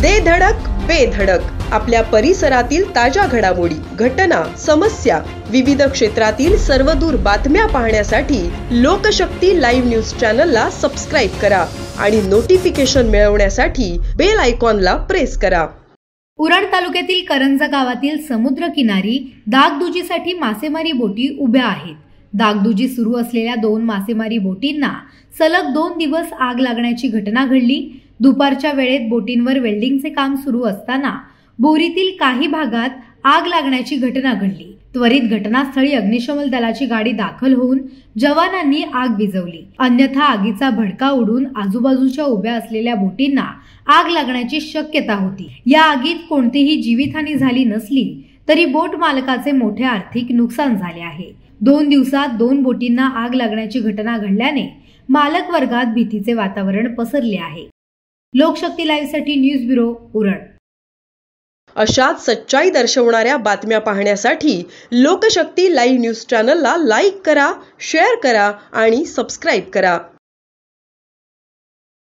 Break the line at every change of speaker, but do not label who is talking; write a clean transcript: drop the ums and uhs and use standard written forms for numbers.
दे धडक बेधडक आपल्या परिसरातील ताज्या घडामोडी, घटना, समस्या, विविध क्षेत्रातील सर्वदूर बातम्या पाहण्यासाठी लोकशक्ती लाईव्ह न्यूज चॅनलला सबस्क्राईब करा आणि नोटिफिकेशन मिळवण्यासाठी बेल आयकॉनला प्रेस करा।
उरण तालुक्यातील करंजा गावातील समुद्रकिनारी दागदुजीसाठी मासेमारी बोटी उभ्या आहेत। दागदुजी सुरू असलेल्या 2 मासेमारी बोटींना सलग 2 दिवस आग लागण्याची घटना घडली। दुपारच्या वेळेत बोटींवर वेल्डिंगचे काम सुरू असताना बोरीतील काही भागात आग लागण्याची घटना घडली। त्वरित घटनास्थळी अग्निशमन दलाची गाडी दाखल होऊन जवानांनी आग विझवली, अन्यथा आगीचा भडका उडून आजूबाजूच्या उभ्या असलेल्या बोटींना आग लागण्याची शक्यता होती। या आगीत कोणतीही जीवितहानी झाली नसली तरी बोट मालकाचे मोठे आर्थिक नुकसान झाले आहे। 2 दिवसात 2 बोटींना आग लागण्याची घटना घडल्याने मालक वर्गात भीतीचे वातावरण पसरले आहे। लोकशक्ती लाईव्ह साठी न्यूज ब्युरो, उरण।
अशाच सच्चाई दर्शवणाऱ्या बातम्या पाहण्यासाठी लोकशक्ती लाईव्ह न्यूज चॅनलला लाईक करा, शेअर करा आणि सबस्क्राईब करा।